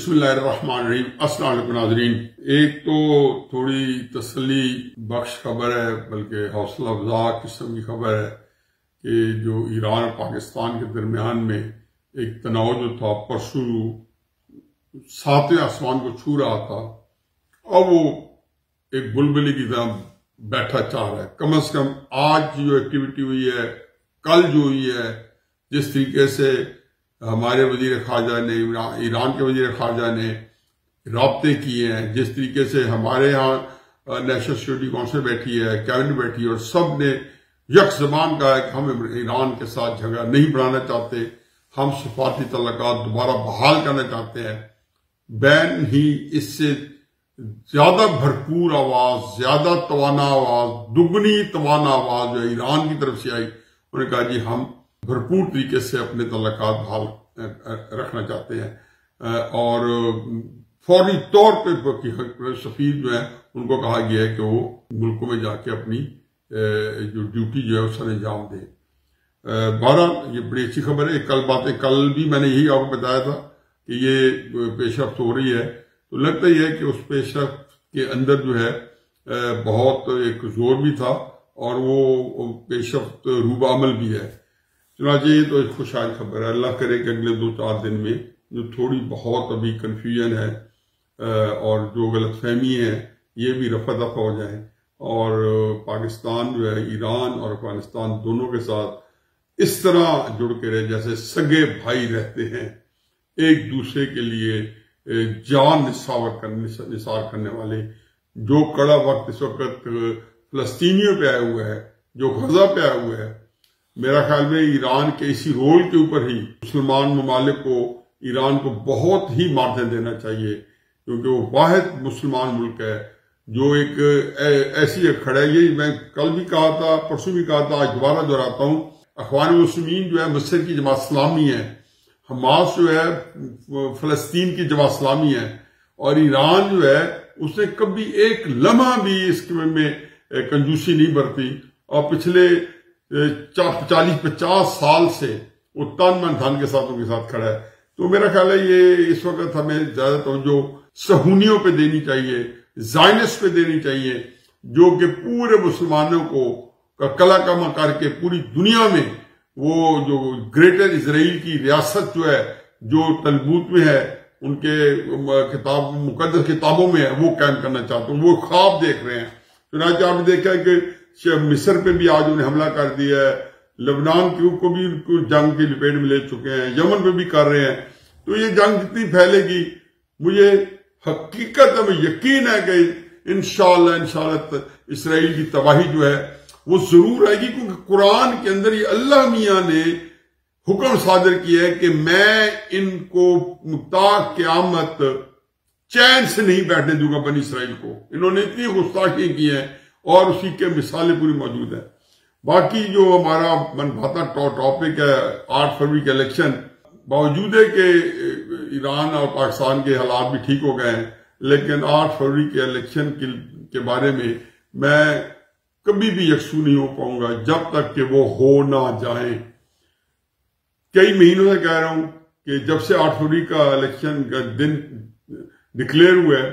بسم اللہ الرحمن الرحیم۔ السلام علیکم ناظرین، ایک تو تھوڑی تسلی بخش خبر ہے، بلکہ حوصلہ افزا قسم کی خبر ہے کہ جو ایران اور پاکستان کے درمیان میں ایک تناؤ جو تھا پرسوں ساتویں آسمان کو چھو رہا تھا، اب وہ ایک بلبلی کی طرح بیٹھا چاہ رہا ہے۔ کم از کم آج جو ایکٹیویٹی ہوئی ہے، کل جو ہوئی ہے، جس طریقے سے ہمارے وزیر خارجہ نے ایران کے وزیر خارجہ نے رابطے کیے ہیں، جس طریقے سے ہمارے ہاں نیشنل سیکورٹی کونسل بیٹھی ہے، کیبنٹ بیٹھی ہے، اور سب نے یک زبان کہا ہے کہ ہم ایران کے ساتھ جھگڑا نہیں بڑھانا چاہتے، ہم سفارتی تعلقات دوبارہ بحال کرنا چاہتے ہیں۔ بین ہی اس سے زیادہ بھرپور آواز، زیادہ توانا آواز، دگنی توانا آواز جو ایران کی طرف سے آئی، انہوں نے کہا جی ہم بھرپور طریقے سے اپنے تعلقات بحال رکھنا چاہتے ہیں، اور فوری طور پہ سفیر جو ہے ان کو کہا گیا ہے کہ وہ ملکوں میں جا کے اپنی جو ڈیوٹی جو ہے اس کا انجام دیں۔ بہرحال یہ بڑی اچھی خبر ہے۔ کل بھی میں نے یہی آپ کو بتایا تھا کہ یہ پیش رفت ہو رہی ہے، تو لگتا ہی ہے کہ اس پیش رفت کے اندر جو ہے بہت ایک زور بھی تھا، اور وہ پیش رفت روب عمل بھی ہے۔ چنانچہ یہ تو ایک خوشحال خبر ہے۔ اللہ کرے کہ اگلے 2-4 دن میں جو تھوڑی بہت ابھی کنفیوژن ہے اور جو غلط فہمی ہے یہ بھی رفع دفع ہو جائیں، اور پاکستان جو ہے ایران اور افغانستان دونوں کے ساتھ اس طرح جڑ کے رہے جیسے سگے بھائی رہتے ہیں، ایک دوسرے کے لیے جان نثار کرنے والے۔ جو کڑا وقت اس وقت فلسطینیوں پہ آیا ہوا ہے، جو غزہ پہ آیا ہوا ہے، میرا خیال میں ایران کے اسی رول کے اوپر ہی مسلمان ممالک کو ایران کو بہت ہی مارجن دینا چاہیے، کیونکہ وہ واحد مسلمان ملک ہے جو ایک ایسی کھڑا ہے۔ یہ میں کل بھی کہا تھا، پرسوں بھی کہا تھا، آج دوبارہ دہراتا ہوں، اخوان المسلمین جو ہے مصر کی جماعت اسلامی ہے، حماس جو ہے فلسطین کی جماعت اسلامی ہے، اور ایران جو ہے اس نے کبھی ایک لمحہ بھی اس میں کنجوسی نہیں برتی، اور پچھلے 40-50 سال سے وہ تن من دھن کے ساتھ ان کے ساتھ کھڑا ہے۔ تو میرا خیال ہے یہ اس وقت ہمیں زیادہ توجہ صہیونیوں پہ دینی چاہیے، زائنسٹ پہ دینی چاہیے، جو کہ پورے مسلمانوں کو کلا کما کر کے پوری دنیا میں وہ جو گریٹر اسرائیل کی ریاست جو ہے، جو تلمود میں ہے، ان کے مقدس کتابوں میں ہے، وہ قائم کرنا چاہتے ہیں، وہ خواب دیکھ رہے ہیں۔ چنانچہ آپ نے دیکھا ہے کہ مصر پہ بھی آج انہیں حملہ کر دیا ہے، لبنان کو بھی جنگ کی لپیٹ میں لے چکے ہیں، یمن پہ بھی کر رہے ہیں۔ تو یہ جنگ جتنی پھیلے گی، مجھے حقیقت میں یقین ہے کہ انشاءاللہ اسرائیل کی تباہی جو ہے وہ ضرور آئے گی، کیونکہ قرآن کے اندر یہ اللہ میاں نے حکم صادر کیا ہے کہ میں ان کو تا قیامت چین سے نہیں بیٹھنے دوں گا بنی اسرائیل کو۔ انہوں نے اتنی گستاخی کی ہیں، اور اسی کے مثالیں پوری موجود ہیں۔ باقی جو ہمارا من بھاتا ٹاپک ہے 8 فروری کے الیکشن، باوجود ہے کہ ایران اور پاکستان کے حالات بھی ٹھیک ہو گئے ہیں، لیکن 8 فروری کے الیکشن کے بارے میں کبھی بھی یکسو نہیں ہو پاؤں گا جب تک کہ وہ ہو نہ جائیں۔ کئی مہینوں سے کہہ رہا ہوں کہ جب سے 8 فروری کا الیکشن کا دن ڈکلیئر ہوا ہے،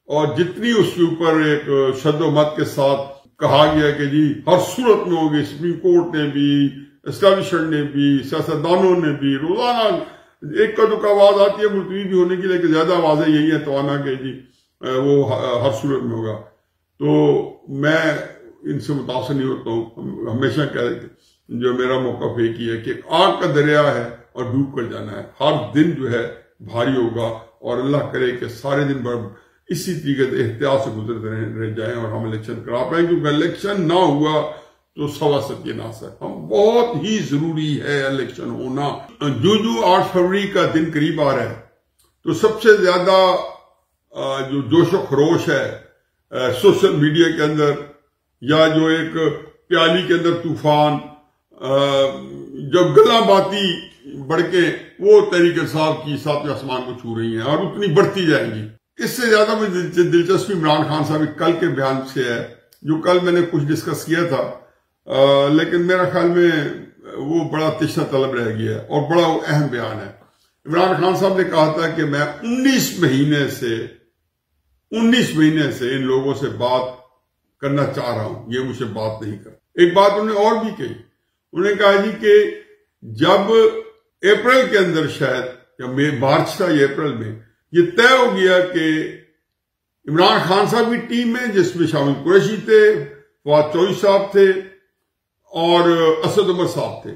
اور جتنی اس کے اوپر ایک شد و مت کے ساتھ کہا گیا کہ جی ہر صورت میں ہوگی، سپریم کورٹ نے بھی، اسٹیبلشمنٹ نے بھی، سیاستدانوں نے بھی، روزانہ ایک کا دو آواز آتی ہے ملتوی بھی ہونے کی، لیکن زیادہ آوازیں یہی ہیں توانا کہ جی وہ ہر صورت میں ہوگا۔ تو میں ان سے متاثر نہیں ہوتا ہوں، ہمیشہ جو میرا موقف ایک ہی ہے کہ آگ کا دریا ہے اور ڈوب کر جانا ہے، ہر دن جو ہے بھاری ہوگا، اور اللہ کرے کہ سارے دن بھر اسی طریقے سے احتیاط سے گزرتے رہ جائیں اور ہم الیکشن کرا پائیں، کیونکہ الیکشن نہ ہوا تو سوا ستیہ-ناس ہے۔ ہم بہت ہی ضروری ہے الیکشن ہونا۔ جو 8 فروری کا دن قریب آ رہا ہے، تو سب سے زیادہ جو جوش و خروش ہے سوشل میڈیا کے اندر، یا جو ایک پیالی کے اندر طوفان، جب گلاں باتی بڑھکے وہ تحریک انصاف کی ساتویں آسمان کو چھو رہی ہیں، اور اتنی بڑھتی جائیں گی۔ اس سے زیادہ مجھے دلچسپی عمران خان صاحب کل کے بیان سے ہے، جو کل میں نے کچھ ڈسکس کیا تھا، لیکن میرا خیال میں وہ بڑا تشنہ طلب رہ گیا ہے، اور بڑا اہم بیان ہے۔ عمران خان صاحب نے کہا تھا کہ میں 19 مہینے سے ان لوگوں سے بات کرنا چاہ رہا ہوں، یہ مجھ سے بات نہیں کر۔ ایک بات انہوں نے اور بھی کہی، انہوں نے کہا جی کہ جب اپریل کے اندر شاید یا مارچ تھا یا اپریل میں یہ طے ہو گیا کہ عمران خان صاحب کی ٹیم میں، جس میں شامل قریشی تھے، فواد چودھری صاحب تھے اور اسد عمر صاحب تھے،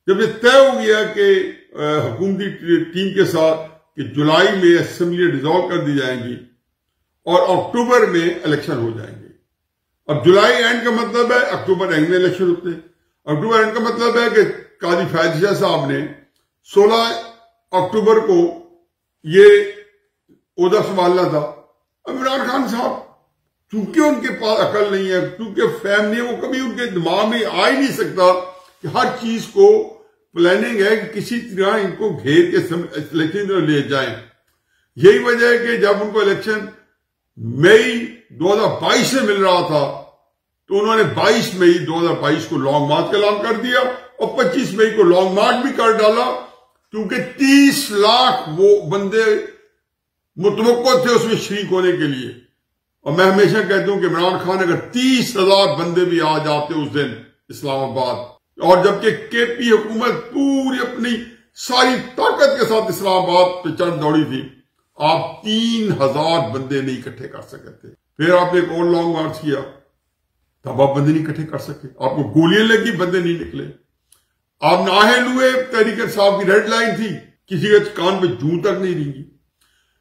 جب یہ طے ہو گیا کہ حکومتی ٹیم کے ساتھ کہ جولائی میں اسمبلی ڈیزالو کر دی جائیں گی اور اکتوبر میں الیکشن ہو جائیں گے۔ اب جولائی اینڈ کا مطلب ہے اکتوبر اینڈ میں الیکشن ہوتے ہیں، اکتوبر اینڈ کا مطلب ہے کہ قاضی فائز شاہ صاحب نے 16 اکتوبر کو یہ عہدہ سنبھالنا تھا۔ اب عمران خان صاحب چونکہ ان کے پاس عقل نہیں ہے، چونکہ فہم نہیں ہے، وہ کبھی ان کے دماغ میں آ ہی نہیں سکتا کہ ہر چیز کو پلاننگ ہے کہ کسی طرح ان کو گھیر کے الیکشن لے جائیں۔ یہی وجہ ہے کہ جب ان کو الیکشن مئی 2022 سے مل رہا تھا تو انہوں نے 22 مئی 2022 کو لانگ مارچ کا اعلان کر دیا اور 25 مئی کو لانگ مارچ بھی کر ڈالا، کیونکہ 30 لاکھ وہ بندے متوقع تھے اس میں شریک ہونے کے لیے۔ اور میں ہمیشہ کہتا ہوں کہ عمران خان اگر 30,000 بندے بھی آ جاتے اس دن اسلام آباد، اور جبکہ کے پی حکومت پوری اپنی ساری طاقت کے ساتھ اسلام آباد پہ چڑھ دوڑی تھی، آپ 3,000 بندے نہیں اکٹھے کر سکے تھے۔ پھر آپ نے ایک اور لانگ مارچ کیا، تب آپ بندے نہیں اکٹھے کر سکے، آپ کو گولیاں لگی، بندے نہیں نکلے۔ آپ نااہل ہوئے، تحریک انصاف کی ریڈ لائن تھی، کسی کے کان پہ جوں تک نہیں رینگی۔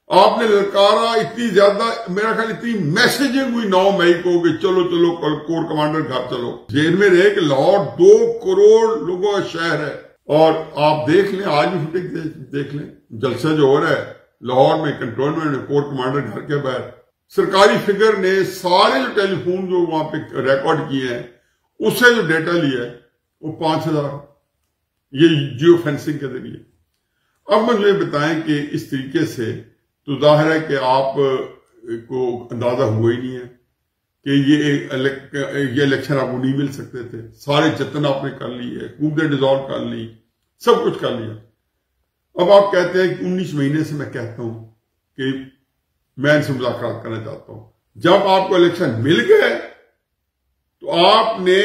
آپ نے للکارا اتنی زیادہ، میرا خیال اتنی میسیجنگ ہوئی 9 مئی کو کہ چلو چلو کور کمانڈر گھر چلو۔ ذہن میں رہے کہ لاہور 2 کروڑ لوگوں کا شہر ہے، اور آپ دیکھ لیں، آج بھی فوٹیج دیکھ لیں، جلسہ جو ہو رہا ہے لاہور میں کنٹونمنٹ میں کور کمانڈر گھر کے باہر، سرکاری فگر نے سارے جو ٹیلی فون جو وہاں پہ ریکارڈ کیے ہیں اس سے جو ڈیٹا لیا ہے وہ 5,000، یہ جیو فینسنگ کے ذریعے۔ اب مجھے بتائیں کہ اس طریقے سے تو ظاہر ہے کہ آپ کو اندازہ ہوا ہی نہیں ہے کہ یہ الیکشن آپ کو نہیں مل سکتے تھے۔ سارے جتن آپ نے کر لی ہے، حکومتیں ڈیزالو کر لی، سب کچھ کر لیا۔ اب آپ کہتے ہیں کہ 19 مہینے سے میں کہتا ہوں کہ میں ان سے مذاکرات کرنا چاہتا ہوں۔ جب آپ کو الیکشن مل گئے تو آپ نے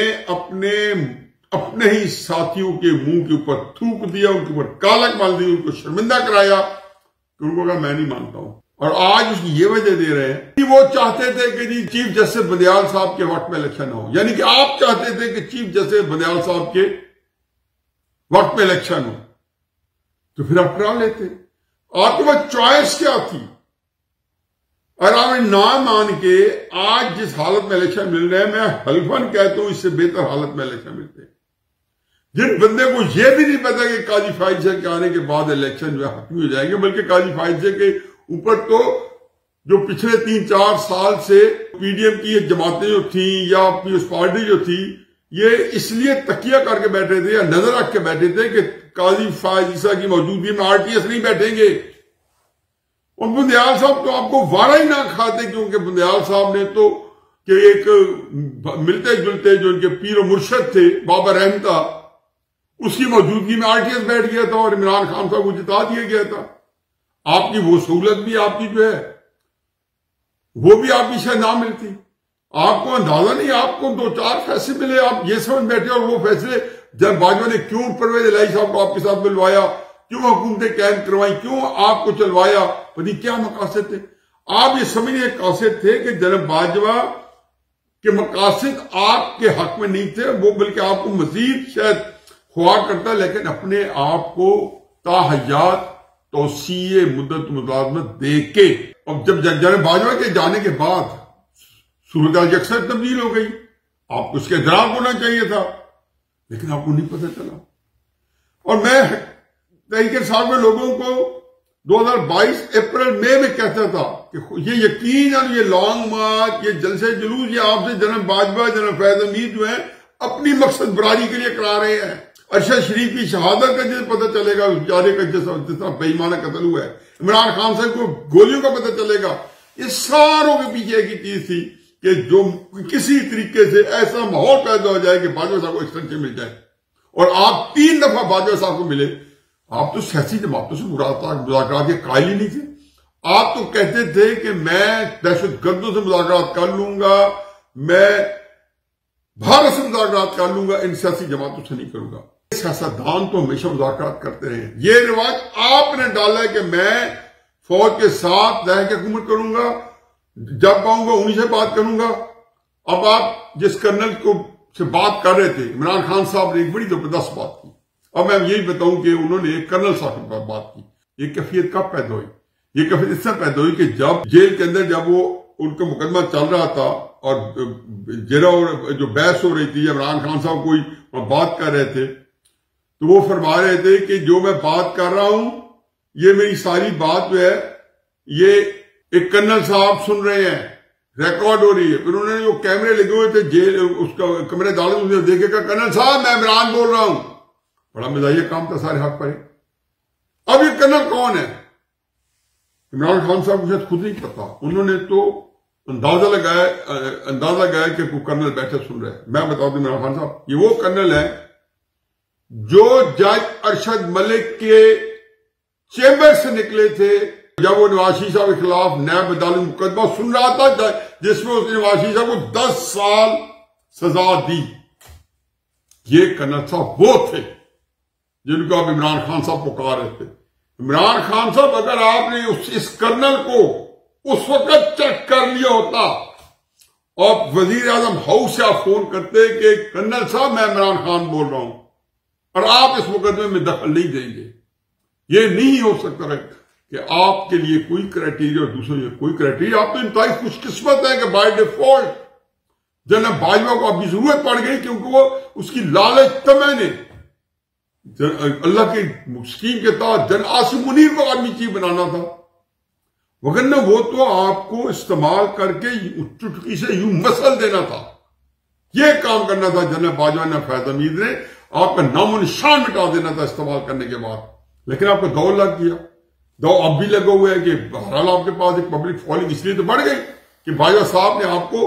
اپنے ہی ساتھیوں کے منہ کے اوپر تھوک دیا، ان کے اوپر کالک مال دی، ان کو شرمندہ کرایا کہ ان کو کہا میں نہیں مانتا ہوں۔ اور آج اس کی یہ وجہ دے رہے ہیں کہ وہ چاہتے تھے کہ جی چیف جسٹس بندیال صاحب کے وقت میں الیکشن ہو، یعنی کہ آپ چاہتے تھے کہ چیف جسٹس بندیال صاحب کے وقت میں الیکشن ہو، تو پھر آپ کرا لیتے۔ آپ کے پاس چوائس کیا تھی؟ اور آپ نے نہ مان کے آج جس حالت میں الیکشن مل رہے ہیں، میں حلفاً کہتا ہوں اس سے بہتر حالت میں الیکشن ملتے ہیں۔ جن بندے کو یہ بھی نہیں پتا کہ قاضی فائز شاہ کے آنے کے بعد الیکشن جو ہے حتمی ہو جائیں گے، بلکہ قاضی فائز شاہ کے اوپر تو جو پچھلے 3-4 سال سے پی ڈی ایم کی جماعتیں جو تھیں یا پیپلز پارٹی جو تھی، یہ اس لیے تکیہ کر کے بیٹھے تھے یا نظر رکھ کے بیٹھے تھے کہ قاضی فائز شاہ کی موجودگی میں آر ٹی ایس نہیں بیٹھیں گے۔ اور بندیال صاحب تو آپ کو وارہ ہی نہ کھاتے، کیونکہ بندیال صاحب نے تو کہ ایک ملتے جلتے جو ان کے پیر و مرشد تھے بابا رحمتا، اس کی موجودگی میں آر ٹی ایس بیٹھ گیا تھا اور عمران خان صاحب کو جتا دیا گیا تھا۔ آپ کی وہ سہولت بھی آپ کی جو ہے وہ بھی آپ کی شاید نہ ملتی۔ آپ کو اندازہ نہیں، آپ کو 2-4 فیصلے ملے، آپ یہ سمجھ بیٹھے، اور وہ فیصلے جب باجوہ نے کیوں پرویز الہی صاحب کو آپ کے ساتھ ملوایا، کیوں حکومتیں قائم کروائیں، کیوں آپ کو چلوایا، پتہ کیا مقاصد تھے؟ آپ یہ سمجھنے قاصد تھے کہ جناب باجوہ کے مقاصد آپ کے حق میں نہیں تھے، وہ بلکہ آپ کو مزید شاید خواہ کرتا، لیکن اپنے آپ کو تاحیات توسیع مدت ملازمت دے کے۔ اور جب جناب باجوہ کے جانے کے بعد صورتحال یکسر تبدیل ہو گئی، آپ کو اس کے ادراک ہونا چاہیے تھا، لیکن آپ کو نہیں پتہ چلا۔ اور میں تحریک انصاف میں لوگوں کو 2022 اپریل مئی میں کہتا تھا کہ یہ یقین اور یہ لانگ مارچ، یہ جلسے جلوس، یہ آپ سے جناب باجوہ، جناب فیض حمید جو ہیں اپنی مقصد براری کے لیے کرا رہے ہیں۔ ارشد شریف کی شہادت کا جسے پتہ چلے گا، اس بیچارے کا جس طرح بے ایمانہ قتل ہوا ہے، عمران خان صاحب کو گولیوں کا پتہ چلے گا، یہ ساروں کے پیچھے ایک ہی چیز تھی کہ جو کسی طریقے سے ایسا ماحول پیدا ہو جائے کہ باجوہ صاحب کو ایکسٹینشن مل جائے۔ اور آپ 3 دفعہ باجوہ صاحب کو ملے، آپ تو سیاسی جماعتوں سے مذاکرات کے قائل ہی نہیں تھے. آپ تو کہتے تھے کہ میں دہشت گردوں سے مذاکرات کر لوں گا, میں بھارت سے مذاکرات کر لوں گا, ان سیاسی جماعتوں سے نہیں کروں گا. سیاستدان تو ہمیشہ مذاکرات کرتے رہے. یہ رواج آپ نے ڈالا ہے کہ میں فوج کے ساتھ رہ کے حکومت کروں گا, جب پاؤں گا انہی سے بات کروں گا. اب آپ جس کرنل کو سے بات کر رہے تھے, عمران خان صاحب نے ایک بڑی زبردست بات کی. اب میں یہی بتاؤں کہ انہوں نے ایک کرنل صاحب کے پاس بات کی. یہ کیفیت کب پیدا ہوئی؟ یہ کیفیت اس سے پیدا ہوئی کہ جب جیل کے اندر جب وہ ان کا مقدمہ چل رہا تھا اور جرا جو بحث ہو رہی تھی, عمران خان صاحب کوئی بات کر رہے تھے, تو وہ فرما رہے تھے کہ جو میں بات کر رہا ہوں یہ میری ساری بات جو ہے یہ ایک کرنل صاحب سن رہے ہیں, ریکارڈ ہو رہی ہے. پھر انہوں نے جو کیمرے لگے ہوئے تھے جیل اس کا کمرے ڈالے, دیکھے کہ کرنل صاحب میں عمران بول رہا ہوں. بڑا مزاحیہ کام تھا سارے حق پر. اب یہ کرنل کون ہے؟ عمران خان صاحب کو شاید خود نہیں پتا. انہوں نے تو اندازہ لگایا کہ کوئی کرنل بیٹھے سن رہے. میں بتا دوں عمران خان صاحب یہ وہ کرنل ہے جو جج ارشد ملک کے چیمبر سے نکلے تھے جب وہ نواز شریف صاحب کے خلاف نیب عدالت مقدمہ سن رہا تھا, جس میں اس نے نواز شریف صاحب کو 10 سال سزا دی. یہ کرنل صاحب وہ تھے جن کو آپ عمران خان صاحب پکار رہے تھے. عمران خان صاحب اگر آپ نے اس کرنل کو اس وقت چیک کر لیا ہوتا اور وزیر اعظم ہاؤس سے آپ فون کرتے کہ کرنل صاحب میں عمران خان بول رہا ہوں اور آپ اس مقدمے میں دخل نہیں دیں گے. یہ نہیں ہو سکتا کہ آپ کے لیے کوئی کرائٹیریا اور دوسرے لیے کوئی کرائٹیریا. آپ تو انتہائی خوش قسمت ہے کہ بائی ڈیفالٹ جنرل باجوہ کو ابھی ضرورت پڑ گئی کیونکہ وہ اس کی لالچ تمہیں نے اللہ کی اسکیم کے تحت جنرل عاصم منیر کو آرمی چیف بنانا تھا, وگرنہ وہ تو آپ کو استعمال کر کے چٹکی سے یوں مسل دینا تھا. یہ کام کرنا تھا جنرل باجوہ نے, فیض حمید نے آپ کا نام و نشان مٹا دینا تھا استعمال کرنے کے بعد. لیکن آپ کو دو لگ گیا. دو اب بھی لگا ہوا ہے کہ بہرحال آپ کے پاس ایک پبلک فالوئنگ اس لیے تو بڑھ گئی کہ باجوہ صاحب نے آپ کو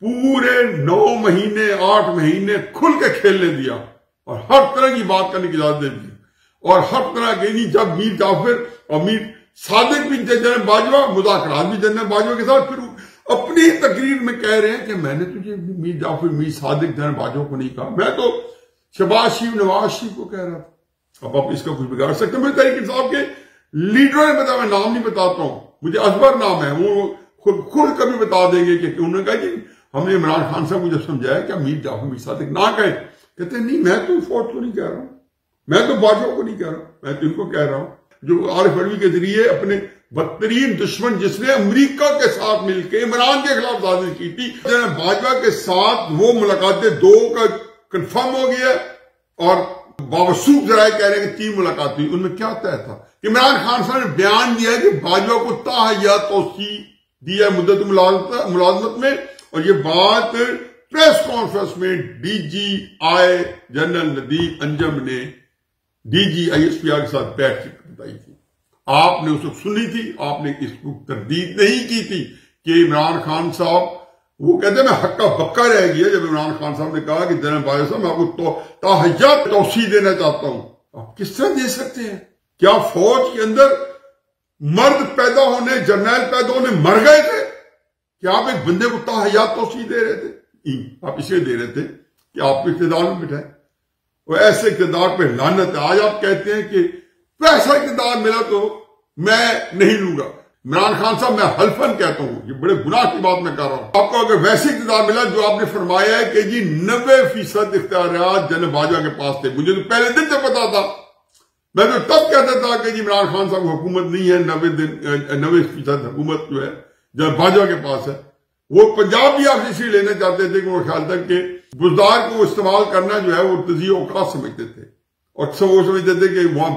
پورے 9 مہینے 8 مہینے کھل کے کھیلنے دیا اور ہر طرح کی بات کرنے کی اجازت دے دی. اور ہر طرح کے نہیں, جب میر جعفر اور میر صادق بھی جنرل باجوہ, مذاکرات بھی جنرل باجوہ کے ساتھ, پھر اپنی تقریر میں کہہ رہے ہیں کہ میں نے تجھے میر جعفر میر صادق جنرل باجوہ کو نہیں کہا, میں تو شہباز شریف نواز شریف کو کہہ رہا تھا. اب آپ اس کا کچھ بگاڑ سکتے ہیں. مجھے تحریک انصاف کے لیڈروں نے بتایا, میں نام نہیں بتاتا ہوں, مجھے ازبر نام ہے, وہ خود کبھی بتا دیں گے کہ انہوں نے کہا کہ ہم نے عمران خان صاحب کو جب سمجھایا کہ میر جعفر میر صادق نہ کہے, کہتے ہیں نہیں میں تو فوج کو نہیں کہہ رہا ہوں, میں تو باجوہ کو نہیں کہہ رہا ہوں, میں تو ان کو کہہ رہا ہوں جو عارف علوی کے ذریعے اپنے بدترین دشمن جس نے امریکہ کے ساتھ مل کے عمران کے خلاف سازش کی تھی, جنرل باجوہ کے ساتھ وہ ملاقاتیں 2 کا کنفرم ہو گیا اور باوسوق ذرائع کہہ رہے ہیں کہ 3 ملاقات ہوئی. ان میں کیا طے تھا؟ عمران خان صاحب نے بیان دیا کہ باجوہ کو تاحیہ توسیع دیا مدت ملازمت میں, اور یہ بات پریس کانفرنس میں D G I general Nadeem Anjum نے D G I S P R کے ساتھ بیٹھ کے بتائی تھی. آپ نے اس وقت سنی تھی, آپ نے اس کو تردید نہیں کی تھی کہ عمران خان صاحب, وہ کہتے ہیں میں ہکا بکا رہ گیا جب عمران خان صاحب نے کہا کہ جنرل باجوہ صاحب میں آپ کو تاحیہ توسیع دینا چاہتا ہوں. آپ کس طرح دے سکتے ہیں؟ کیا فوج کے اندر مرد پیدا ہونے, جرنیل پیدا ہونے مر گئے تھے کہ آپ ایک بندے کو تاحیہ توسیع دے رہے تھے؟ آپ اسے دے رہے تھے کہ آپ کو اقتدار میں بٹھائے. وہ ایسے اقتدار پہ لعنت ہے. آج آپ کہتے ہیں کہ ویسا اقتدار ملا تو میں نہیں لوں گا. عمران خان صاحب میں حلفاً کہتا ہوں, یہ بڑے گناہ کی بات میں کر رہا ہوں, آپ کو اگر ویسے اقتدار ملا جو آپ نے فرمایا ہے کہ جی 90% اختیارات جنرل باجوہ کے پاس تھے, مجھے تو پہلے دن سے پتا تھا. میں تو تب کہتا تھا کہ جی عمران خان صاحب کو حکومت نہیں ہے, 90% حکومت جو ہے جنرل باجوہ کے پاس ہے. وہ پنجاب بھی آپ اسی لینا چاہتے تھے کہ وہ خیال تک کہ بزدار کو استعمال کرنا جو ہے وہ تزیہ اوقات سمجھتے تھے, اور وہ سمجھتے تھے کہ وہاں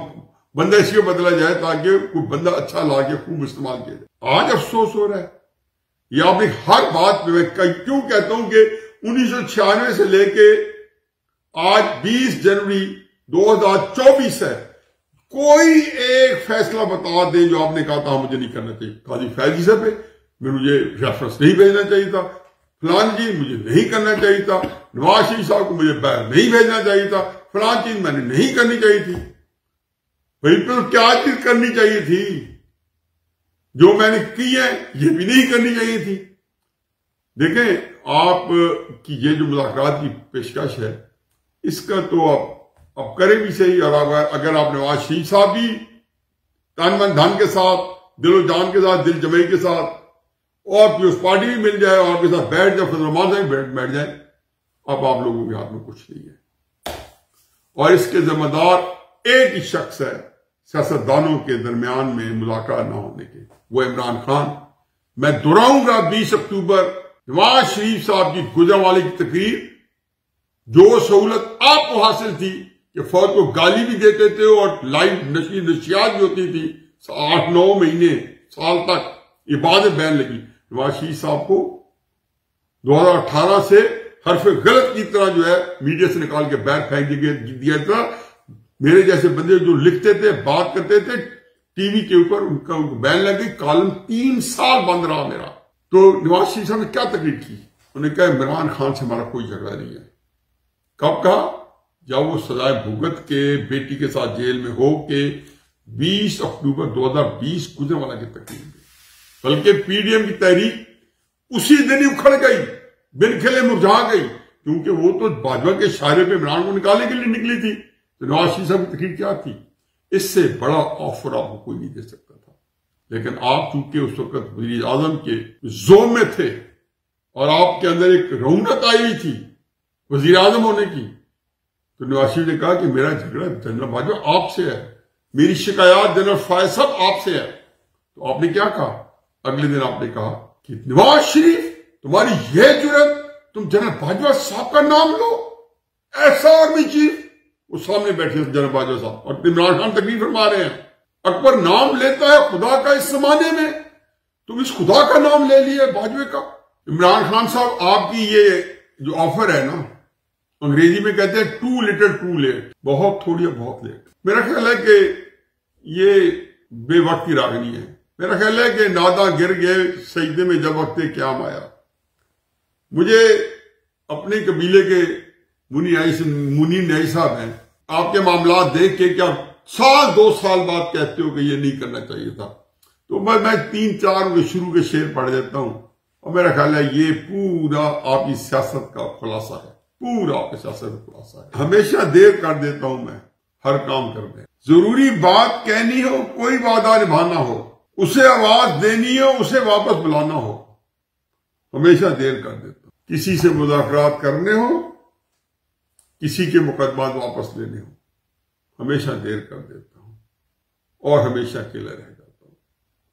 بندہ اسی کو بدلا جائے تاکہ کوئی بندہ اچھا لا کے خوب استعمال کیا جائے. آج افسوس ہو رہا ہے. یہ آپ نے ہر بات پہ میں کیوں کہتا ہوں کہ 1996 سے لے کے آج 20 جنوری 2024 ہے, کوئی ایک فیصلہ بتا دیں جو آپ نے کہا تھا مجھے نہیں کرنا چاہیے. قاضی فیضی صاحب پہ مجھے ریفرنس نہیں بھیجنا چاہیے تھا, فلان جی مجھے نہیں کرنا چاہیے تھا, نواز شریف صاحب کو مجھے باہر نہیں بھیجنا چاہیے تھا, فلان چیز میں نے نہیں کرنی چاہیے تھی. وہیں پہ تو کیا چیز کرنی چاہیے تھی، جو میں نے کی ہے یہ بھی نہیں کرنی چاہیے تھی۔ دیکھیں آپ کی یہ جو مذاکرات کی پیشکش ہے اس کا تو آپ کریں بھی صحیح، اور اگر آپ نواز شریف صاحب بھی تن من دھن کے ساتھ، دل و جان کے ساتھ، دل جمعی کے ساتھ، اور پیوس پارٹی بھی مل جائے اور آپ کے ساتھ بیٹھ جائے، فضل الرحمان صاحب بیٹھ جائیں، اب آپ لوگوں کے ہاتھ میں کچھ نہیں ہے۔ اور اس کے ذمہ دار ایک ہی شخص ہے سیاستدانوں کے درمیان میں مذاکرات نہ ہونے کے، وہ عمران خان۔ میں دہراؤں گا 20 اکتوبر نواز شریف صاحب کی گجرانوالے کی تقریر، جو سہولت آپ کو حاصل تھی کہ فوج کو گالی بھی دیتے تھے اور لائیو نشریات بھی ہوتی تھی 8-9 مہینے سال تک، یہ بعد بین لگی۔ نواز شریف صاحب کو 2018 سے حرف غلط کی طرح جو ہے میڈیا سے نکال کے باہر پھینک دیا تھا۔ میرے جیسے بندے جو لکھتے تھے، بات کرتے تھے ٹی وی کے اوپر، ان کا بین لگ گئی، کالم 3 سال بند رہا میرا۔ تو نواز شریف صاحب نے کیا تقریر کی؟ انہوں نے کہا عمران خان سے ہمارا کوئی جھگڑا نہیں ہے۔ کب کہا؟ جب وہ سزائے بھگت کے بیٹی کے ساتھ جیل میں ہو کے 20 اکتوبر 2020 گجرانوالہ کی تقریر میں، بلکہ پی ڈی ایم کی تحریک اسی دن ہی اکھڑ گئی، بن کھلے مرجھا گئی، کیونکہ وہ تو باجوہ کے اشارے پہ عمران کو نکالنے کے لیے نکلی تھی۔ تو نواز شریف صاحب کی تقریر کیا تھی؟ اس سے بڑا آفر آپ کو کوئی نہیں دے سکتا تھا، لیکن آپ چونکہ اس وقت وزیر اعظم کے زوم میں تھے اور آپ کے اندر ایک رونق آئی ہوئی تھی وزیر اعظم ہونے کی، تو نواز شریف نے کہا کہ میرا جھگڑا جنرل باجوہ آپ سے ہے، میری شکایات جنرل فائز صاحب آپ سے ہے۔ تو آپ نے کیا کہا؟ اگلے دن آپ نے کہا کہ نواز شریف تمہاری یہ جرت، تم جنرل باجوہ صاحب کا نام لو، ایسا آرمی چیف۔ وہ سامنے بیٹھے جنرل باجوہ صاحب اور عمران خان تقریر فرما رہے ہیں، اکبر نام لیتا ہے خدا کا اس زمانے میں، تم اس خدا کا نام لے لیے باجوے کا۔ عمران خان صاحب آپ کی یہ جو آفر ہے نا، انگریزی میں کہتے ہیں ٹو لٹل ٹو لیٹ، بہت تھوڑی اور بہت لیٹ۔ میرا خیال ہے کہ یہ بے وقت کی راگنی ہے۔ میرا خیال ہے کہ ناداں گر گئے سجدے میں جب وقت قیام آیا۔ مجھے اپنے قبیلے کے منی نئی صاحب ہیں، آپ کے معاملات دیکھ کے کیا 2 سال بعد کہتے ہو کہ یہ نہیں کرنا چاہیے تھا، تو میں 3-4 شروع کے شعر پڑھ دیتا ہوں، اور میرا خیال ہے یہ پورا آپ کی سیاست کا خلاصہ ہے، پورا آپ کی سیاست کا خلاصہ ہے۔ ہمیشہ دیر کر دیتا ہوں میں ہر کام کر دیں، ضروری بات کہنی ہو، کوئی وعدہ نبھانا ہو، اسے آواز دینی ہو، اسے واپس بلانا ہو، ہمیشہ دیر کر دیتا ہوں۔ کسی سے مذاکرات کرنے ہو، کسی کے مقدمات واپس لینے ہو، ہمیشہ دیر کر دیتا ہوں اور ہمیشہ اکیلا رہ جاتا ہوں۔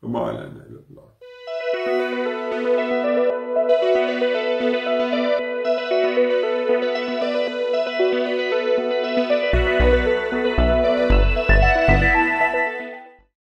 کمال ہے اللہ۔